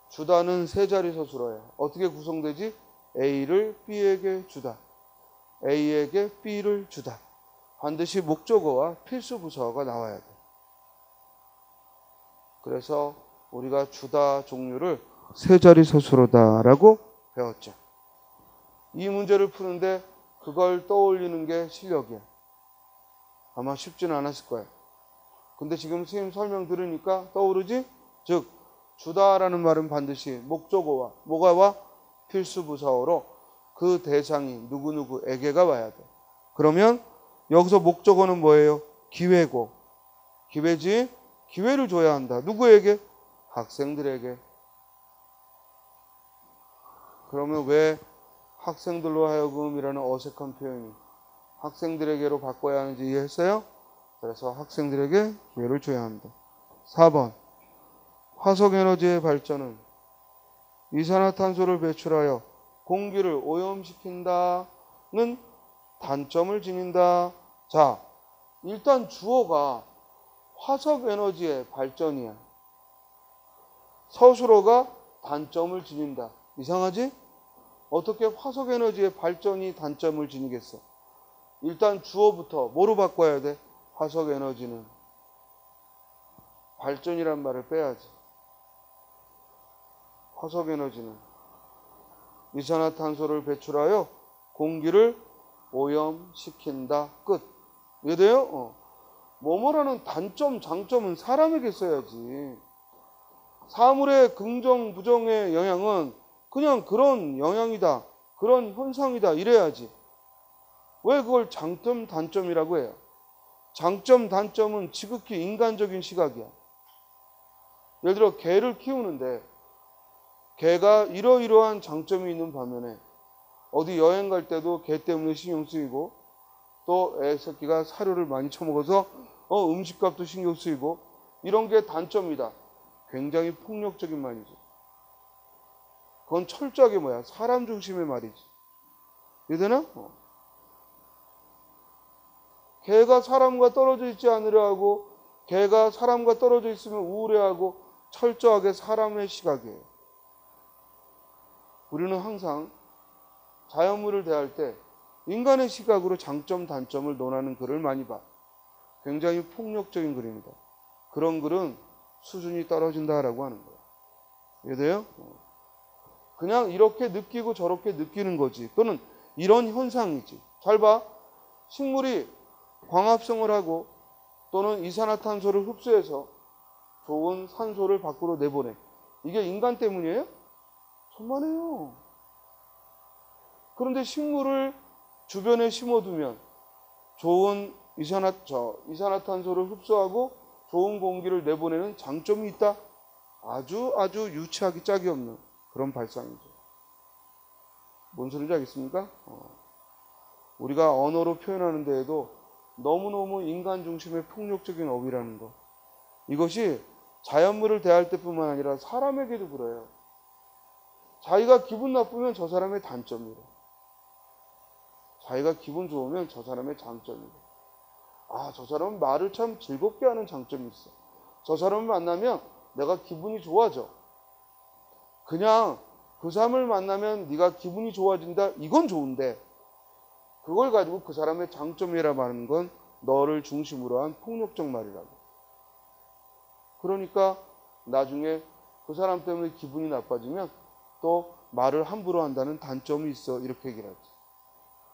주다는 세 자리 서술어예요. 어떻게 구성되지? A를 B에게 주다. A에게 B를 주다. 반드시 목적어와 필수 부사어가 나와야 돼. 그래서 우리가 주다 종류를 세 자리 서술어다라고 배웠죠. 이 문제를 푸는데 그걸 떠올리는 게 실력이야. 아마 쉽지는 않았을 거야. 근데 지금 선생님 설명 들으니까 떠오르지? 즉 주다라는 말은 반드시 목적어와 뭐가 와? 필수 부사어로 그 대상이 누구누구에게가 와야 돼. 그러면 여기서 목적어는 뭐예요? 기회고. 기회지? 기회를 줘야 한다. 누구에게? 학생들에게. 그러면 왜 학생들로 하여금이라는 어색한 표현이 학생들에게로 바꿔야 하는지 이해했어요? 그래서 학생들에게 기회를 줘야 한다. 4번 화석 에너지의 발전은 이산화탄소를 배출하여 공기를 오염시킨다는 단점을 지닌다. 자, 일단 주어가 화석 에너지의 발전이야. 서술어가 단점을 지닌다. 이상하지? 어떻게 화석 에너지의 발전이 단점을 지니겠어? 일단 주어부터 뭐로 바꿔야 돼? 화석 에너지는 발전이란 말을 빼야지. 화석 에너지는 이산화탄소를 배출하여 공기를 오염시킨다. 끝. 이해돼요? 뭐뭐라는 단점, 장점은 사람에게 써야지. 사물의 긍정, 부정의 영향은 그냥 그런 영향이다, 그런 현상이다 이래야지. 왜 그걸 장점, 단점이라고 해요? 장점, 단점은 지극히 인간적인 시각이야. 예를 들어 개를 키우는데 개가 이러이러한 장점이 있는 반면에 어디 여행 갈 때도 개 때문에 신경 쓰이고, 또 애 새끼가 사료를 많이 처먹어서 음식값도 신경 쓰이고, 이런 게 단점이다. 굉장히 폭력적인 말이죠. 그건 철저하게 뭐야? 사람 중심의 말이지. 이해되나? 개가 사람과 떨어져 있지 않으려 하고, 개가 사람과 떨어져 있으면 우울해하고, 철저하게 사람의 시각이에요. 우리는 항상 자연물을 대할 때 인간의 시각으로 장점, 단점을 논하는 글을 많이 봐. 굉장히 폭력적인 글입니다. 그런 글은 수준이 떨어진다라고 하는 거예요. 이해돼요? 그냥 이렇게 느끼고 저렇게 느끼는 거지. 또는 이런 현상이지. 잘 봐. 식물이 광합성을 하고 또는 이산화탄소를 흡수해서 좋은 산소를 밖으로 내보내. 이게 인간 때문이에요? 천만에요. 그런데 식물을 주변에 심어두면 좋은 이산화탄소를 흡수하고 좋은 공기를 내보내는 장점이 있다? 아주 유치하기 짝이 없는 그런 발상이죠. 뭔 소리인지 알겠습니까? 우리가 언어로 표현하는 데에도 너무너무 인간 중심의 폭력적인 어휘라는 거. 이것이 자연물을 대할 때뿐만 아니라 사람에게도 그래요. 자기가 기분 나쁘면 저 사람의 단점이래. 자기가 기분 좋으면 저 사람의 장점이래. 아, 저 사람은 말을 참 즐겁게 하는 장점이 있어. 저 사람을 만나면 내가 기분이 좋아져. 그냥 그 사람을 만나면 네가 기분이 좋아진다. 이건 좋은데 그걸 가지고 그 사람의 장점이라 말하는 건 너를 중심으로 한 폭력적 말이라고. 그러니까 나중에 그 사람 때문에 기분이 나빠지면 또 말을 함부로 한다는 단점이 있어. 이렇게 얘기를 하지.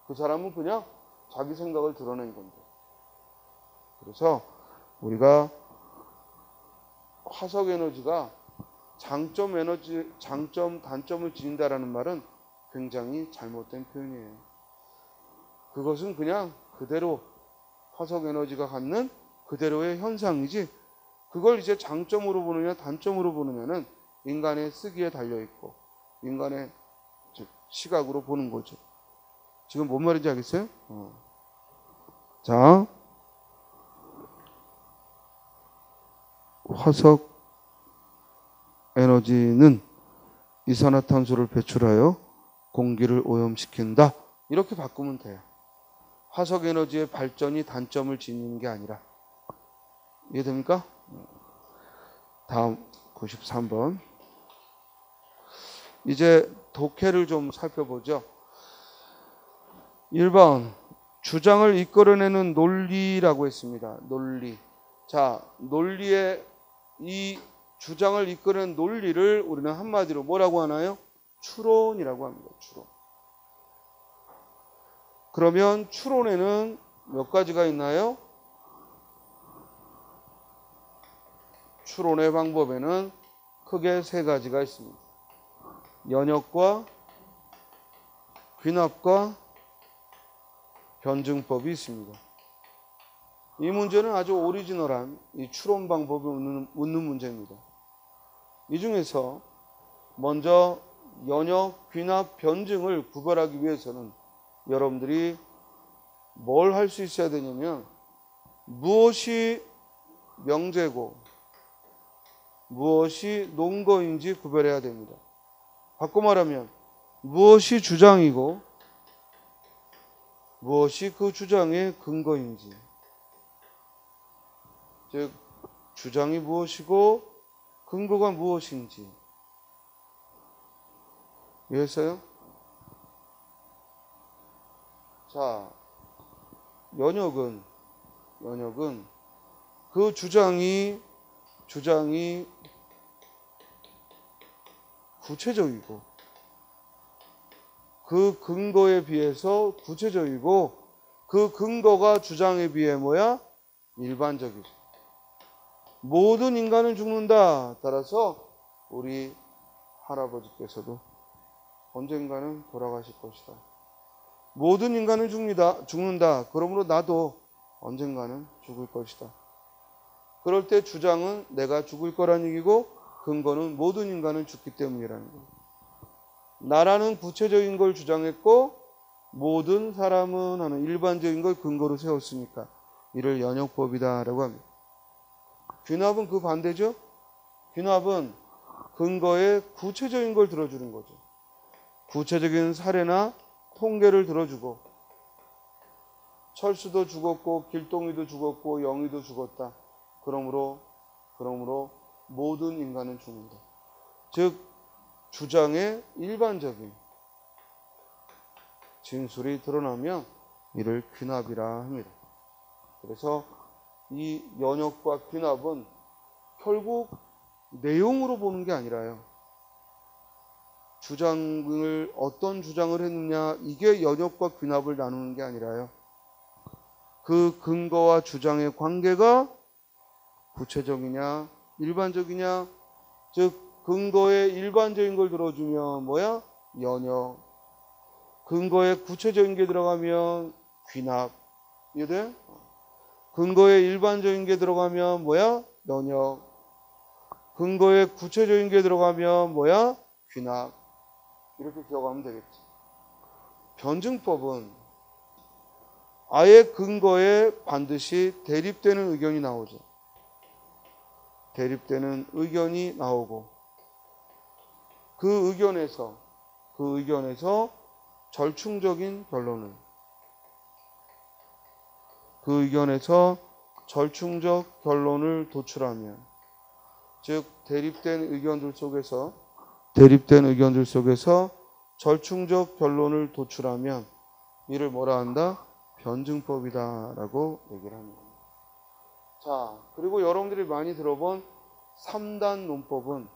그 사람은 그냥 자기 생각을 드러낸 건데. 그래서 우리가 화석 에너지가 장점, 단점을 지닌다라는 말은 굉장히 잘못된 표현이에요. 그것은 그냥 그대로 화석 에너지가 갖는 그대로의 현상이지, 그걸 이제 장점으로 보느냐 단점으로 보느냐는 인간의 쓰기에 달려있고 인간의 시각으로 보는 거죠. 지금 뭔 말인지 알겠어요? 자, 화석 에너지는 이산화탄소를 배출하여 공기를 오염시킨다. 이렇게 바꾸면 돼요. 화석 에너지의 발전이 단점을 지니는 게 아니라. 이해됩니까? 다음 93번. 이제 독해를 좀 살펴보죠. 1번 주장을 이끌어내는 논리라고 했습니다. 논리. 자, 논리의 이 주장을 이끄는 논리를 우리는 한마디로 뭐라고 하나요? 추론이라고 합니다. 추론. 그러면 추론에는 몇 가지가 있나요? 추론의 방법에는 크게 세 가지가 있습니다. 연역과 귀납과 변증법이 있습니다. 이 문제는 아주 오리지널한 이 추론 방법을 묻는 문제입니다. 이 중에서 먼저 연역, 귀납, 변증을 구별하기 위해서는 여러분들이 뭘 할 수 있어야 되냐면 무엇이 명제고 무엇이 논거인지 구별해야 됩니다. 바꿔 말하면 무엇이 주장이고 무엇이 그 주장의 근거인지, 즉 주장이 무엇이고 근거가 무엇인지 이해했어요? 자, 연역은 그 주장이 구체적이고 그 근거에 비해서 구체적이고 그 근거가 주장에 비해 뭐야? 일반적이죠. 모든 인간은 죽는다. 따라서 우리 할아버지께서도 언젠가는 돌아가실 것이다. 모든 인간은 죽는다. 그러므로 나도 언젠가는 죽을 것이다. 그럴 때 주장은 내가 죽을 거란 얘기고 근거는 모든 인간은 죽기 때문이라는 거예요. 나라는 구체적인 걸 주장했고 모든 사람은 하는 일반적인 걸 근거로 세웠으니까 이를 연역법이다라고 합니다. 귀납은 그 반대죠. 귀납은 근거에 구체적인 걸 들어주는 거죠. 구체적인 사례나 통계를 들어주고 철수도 죽었고 길동이도 죽었고 영희도 죽었다. 그러므로 모든 인간은 죽는다. 즉 주장의 일반적인 진술이 드러나면 이를 귀납이라 합니다. 그래서 이 연역과 귀납은 결국 내용으로 보는 게 아니라요. 주장을 어떤 주장을 했느냐 이게 연역과 귀납을 나누는 게 아니라요. 그 근거와 주장의 관계가 구체적이냐 일반적이냐, 즉 근거에 일반적인 걸 들어주면 뭐야? 연역. 근거에 구체적인 게 들어가면 귀납. 이해돼? 근거에 일반적인 게 들어가면 뭐야? 연역. 근거에 구체적인 게 들어가면 뭐야? 귀납. 이렇게 기억하면 되겠지. 변증법은 아예 근거에 반드시 대립되는 의견이 나오죠. 대립되는 의견이 나오고 그 의견에서 절충적인 결론을 절충적 결론을 도출하면, 즉 대립된 의견들 속에서 절충적 결론을 도출하면 이를 뭐라 한다? 변증법이다라고 얘기를 합니다. 자, 그리고 여러분들이 많이 들어본 3단 논법은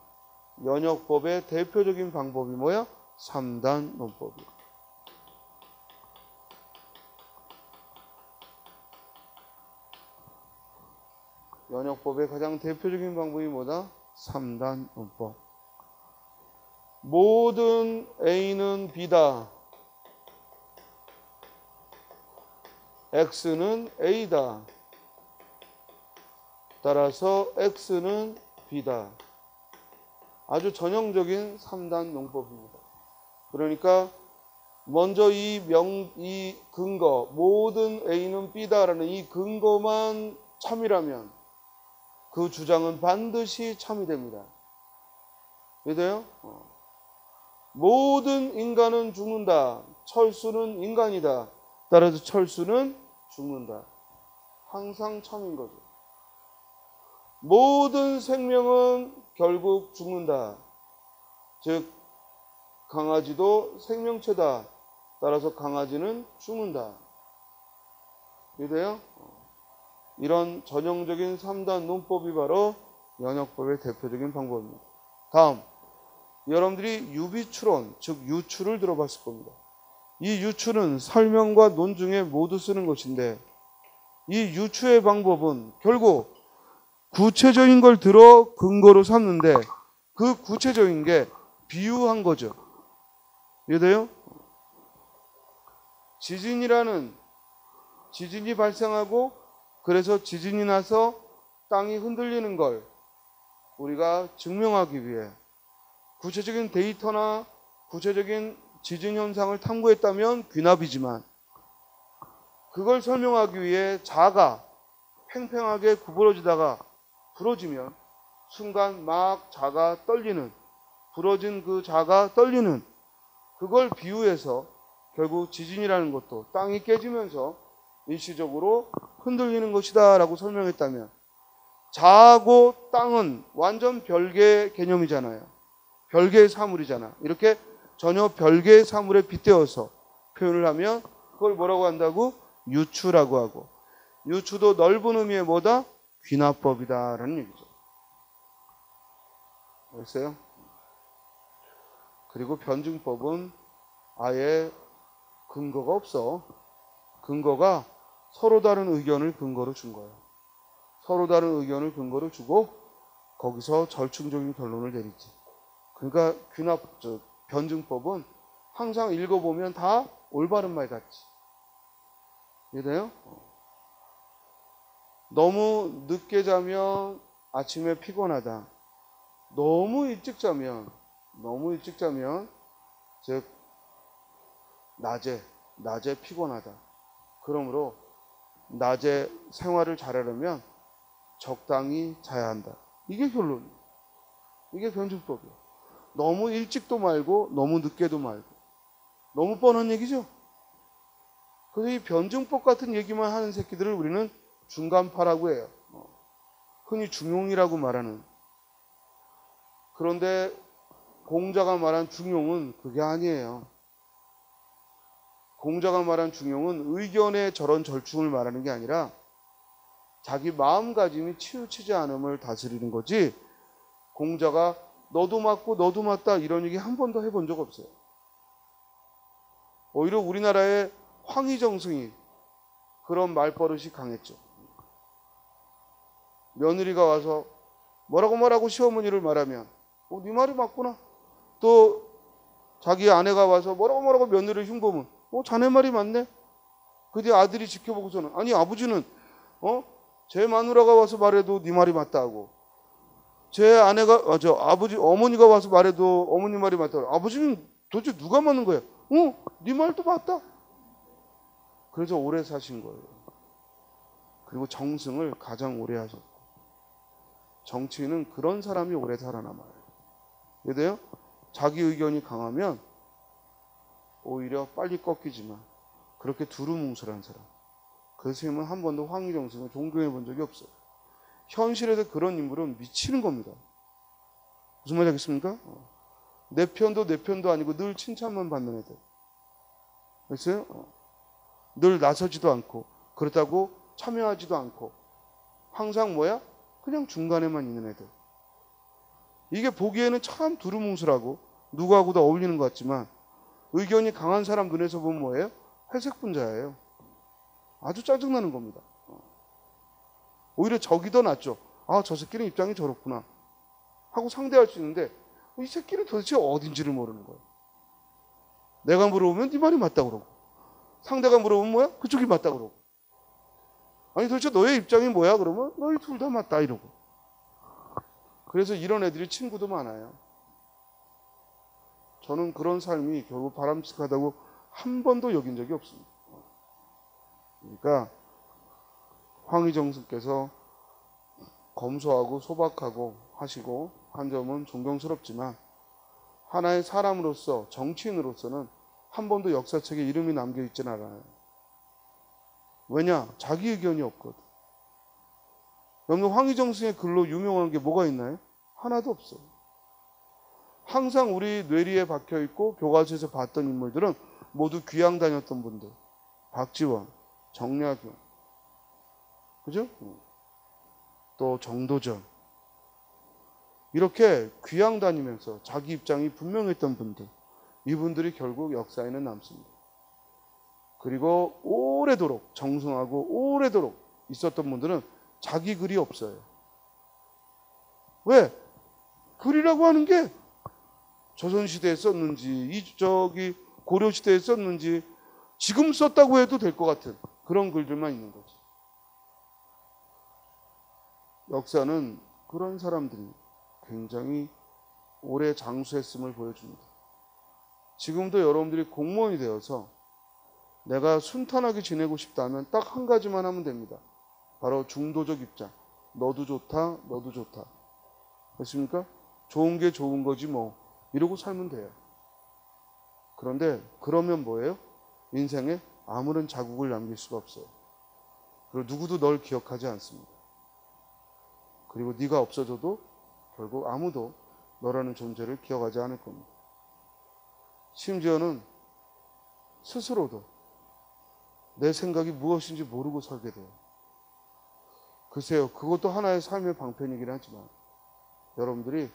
연역법의 대표적인 방법이 뭐야? 3단 논법이야. 연역법의 가장 대표적인 방법이 뭐다? 3단 논법. 모든 A는 B다. X는 A다. 따라서 X는 B다. 아주 전형적인 3단 논법입니다. 그러니까 먼저 이 근거, 모든 A는 B다라는 이 근거만 참이라면 그 주장은 반드시 참이 됩니다. 이해돼요? 모든 인간은 죽는다. 철수는 인간이다. 따라서 철수는 죽는다. 항상 참인 거죠. 모든 생명은 결국 죽는다. 즉 강아지도 생명체다. 따라서 강아지는 죽는다. 이해돼요? 이런 전형적인 3단 논법이 바로 연역법의 대표적인 방법입니다. 다음, 여러분들이 유비추론, 즉 유추를 들어봤을 겁니다. 이 유추는 설명과 논증에 모두 쓰는 것인데 이 유추의 방법은 결국 구체적인 걸 들어 근거로 삼는데 그 구체적인 게 비유한 거죠. 이해돼요? 지진이 발생하고 그래서 지진이 나서 땅이 흔들리는 걸 우리가 증명하기 위해 구체적인 데이터나 구체적인 지진 현상을 탐구했다면 귀납이지만 그걸 설명하기 위해 자가 팽팽하게 구부러지다가 부러지면 순간 막 자가 떨리는, 부러진 그 자가 떨리는, 그걸 비유해서 결국 지진이라는 것도 땅이 깨지면서 일시적으로 흔들리는 것이다 라고 설명했다면, 자하고 땅은 완전 별개의 개념이잖아요. 별개의 사물이잖아. 이렇게 전혀 별개의 사물에 빗대어서 표현을 하면 그걸 뭐라고 한다고? 유추라고 하고, 유추도 넓은 의미의 뭐다? 귀납법이다라는 얘기죠. 알겠어요? 그리고 변증법은 아예 근거가 없어. 근거가 서로 다른 의견을 근거로 준 거예요. 서로 다른 의견을 근거로 주고 거기서 절충적인 결론을 내리지. 그러니까 변증법은 항상 읽어보면 다 올바른 말 같지. 이해돼요? 너무 늦게 자면 아침에 피곤하다. 너무 일찍 자면 즉 낮에 피곤하다. 그러므로 낮에 생활을 잘하려면 적당히 자야 한다. 이게 결론이에요. 이게 변증법이에요. 너무 일찍도 말고 너무 늦게도 말고. 너무 뻔한 얘기죠. 그래서 이 변증법 같은 얘기만 하는 새끼들을 우리는 중간파라고 해요. 흔히 중용이라고 말하는. 그런데 공자가 말한 중용은 그게 아니에요. 공자가 말한 중용은 의견의 저런 절충을 말하는 게 아니라 자기 마음가짐이 치우치지 않음을 다스리는 거지, 공자가 너도 맞고 너도 맞다 이런 얘기 한 번도 해본 적 없어요. 오히려 우리나라의 황희정승이 그런 말버릇이 강했죠. 며느리가 와서 뭐라고 시어머니를 말하면 네 말이 맞구나. 또 자기 아내가 와서 뭐라고 며느리를 흉보면 자네 말이 맞네. 그 뒤에 아들이 지켜보고서는 아니 아버지는 제 마누라가 와서 말해도 네 말이 맞다 하고, 제 아내가 어머니가 와서 말해도 어머니 말이 맞다 하고, 아버지는 도대체 누가 맞는 거야? 네 말도 맞다. 그래서 오래 사신 거예요. 그리고 정승을 가장 오래 하셨고, 정치인은 그런 사람이 오래 살아남아요. 이해돼요? 자기 의견이 강하면 오히려 빨리 꺾이지만 그렇게 두루뭉술한 사람, 그 스님은 한 번도 황희정승을 존경해 본 적이 없어요. 현실에서 그런 인물은 미치는 겁니다. 무슨 말인지 알겠습니까? 내 편도 아니고 늘 칭찬만 받는 애들. 알겠어요? 늘 나서지도 않고 그렇다고 참여하지도 않고 항상 그냥 중간에만 있는 애들. 이게 보기에는 참 두루뭉술하고 누구하고도 어울리는 것 같지만 의견이 강한 사람 눈에서 보면 회색 분자예요. 아주 짜증나는 겁니다. 오히려 적이 더 낫죠. 저 새끼는 입장이 저렇구나 하고 상대할 수 있는데, 이 새끼는 도대체 어딘지를 모르는 거예요. 내가 물어보면 네 말이 맞다 그러고, 상대가 물어보면 그쪽이 맞다 그러고, 아니 도대체 너의 입장이 뭐야? 그러면 너희 둘 다 맞다 이러고. 그래서 이런 애들이 친구도 많아요. 저는 그런 삶이 결국 바람직하다고 한 번도 여긴 적이 없습니다. 그러니까 황희정승께서 검소하고 소박하고 하시고 한 점은 존경스럽지만, 하나의 사람으로서, 정치인으로서는 한 번도 역사책에 이름이 남겨있진 않아요. 왜냐? 자기 의견이 없거든. 여러분, 황희정승의 글로 유명한 게 뭐가 있나요? 하나도 없어요. 항상 우리 뇌리에 박혀있고 교과서에서 봤던 인물들은 모두 귀양 다녔던 분들. 박지원, 정약용, 그죠? 또 정도전. 이렇게 귀양 다니면서 자기 입장이 분명했던 분들, 이분들이 결국 역사에는 남습니다. 그리고 오래도록 정승하고 오래도록 있었던 분들은 자기 글이 없어요. 왜? 글이라고 하는 게 조선시대에 썼는지 고려시대에 썼는지 지금 썼다고 해도 될 것 같은 그런 글들만 있는 거지. 역사는 그런 사람들이 굉장히 오래 장수했음을 보여줍니다. 지금도 여러분들이 공무원이 되어서 내가 순탄하게 지내고 싶다면 딱 한 가지만 하면 됩니다. 바로 중도적 입장. 너도 좋다, 너도 좋다. 됐습니까? 좋은 게 좋은 거지 뭐 이러고 살면 돼요. 그런데 그러면 뭐예요? 인생에 아무런 자국을 남길 수가 없어요. 그리고 누구도 널 기억하지 않습니다. 그리고 네가 없어져도 결국 아무도 너라는 존재를 기억하지 않을 겁니다. 심지어는 스스로도 내 생각이 무엇인지 모르고 살게 돼요. 글쎄요, 그것도 하나의 삶의 방편이긴 하지만 여러분들이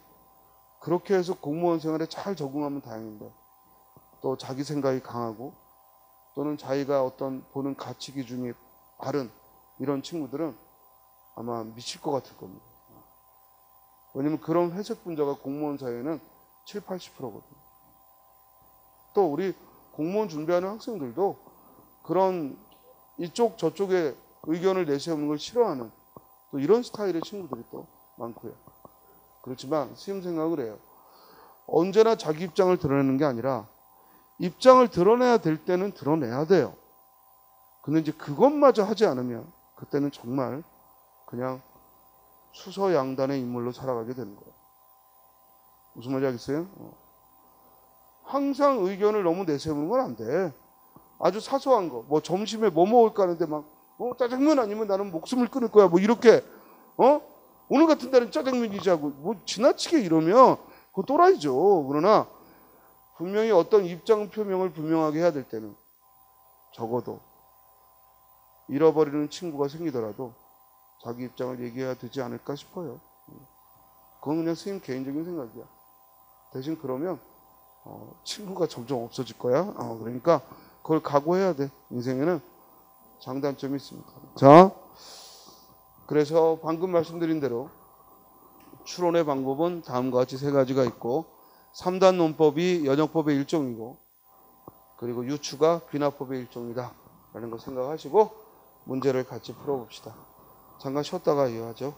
그렇게 해서 공무원 생활에 잘 적응하면 다행인데 또 자기 생각이 강하고 또는 자기가 어떤 보는 가치 기준이 바른 이런 친구들은 아마 미칠 것 같을 겁니다. 왜냐면 그런 회색 분자가 공무원 사회에는 7, 80%거든요. 또 우리 공무원 준비하는 학생들도 그런 이쪽 저쪽에 의견을 내세우는 걸 싫어하는 또 이런 스타일의 친구들이 또 많고요. 그렇지만 스님 생각을 해요. 언제나 자기 입장을 드러내는 게 아니라 입장을 드러내야 될 때는 드러내야 돼요. 근데 이제 그것마저 하지 않으면 그때는 정말 그냥 수서양단의 인물로 살아가게 되는 거예요. 무슨 말인지 알겠어요? 항상 의견을 너무 내세우는 건 안 돼. 아주 사소한 거. 뭐 점심에 뭐 먹을까 하는데 막 짜장면 아니면 나는 목숨을 끊을 거야. 뭐 이렇게 오늘 같은 날은 짜장면이지 하고 뭐 지나치게 이러면 그거 또라이죠. 그러나 분명히 어떤 입장 표명을 분명하게 해야 될 때는 적어도 잃어버리는 친구가 생기더라도 자기 입장을 얘기해야 되지 않을까 싶어요. 그건 그냥 스님 개인적인 생각이야. 대신 그러면 친구가 점점 없어질 거야. 그러니까 그걸 각오해야 돼. 인생에는 장단점이 있습니다. 자, 그래서 방금 말씀드린 대로 추론의 방법은 다음과 같이 세 가지가 있고 3단 논법이 연역법의 일종이고 그리고 유추가 귀납법의 일종이다 라는 거 생각하시고 문제를 같이 풀어봅시다. 잠깐 쉬었다가 이어하죠.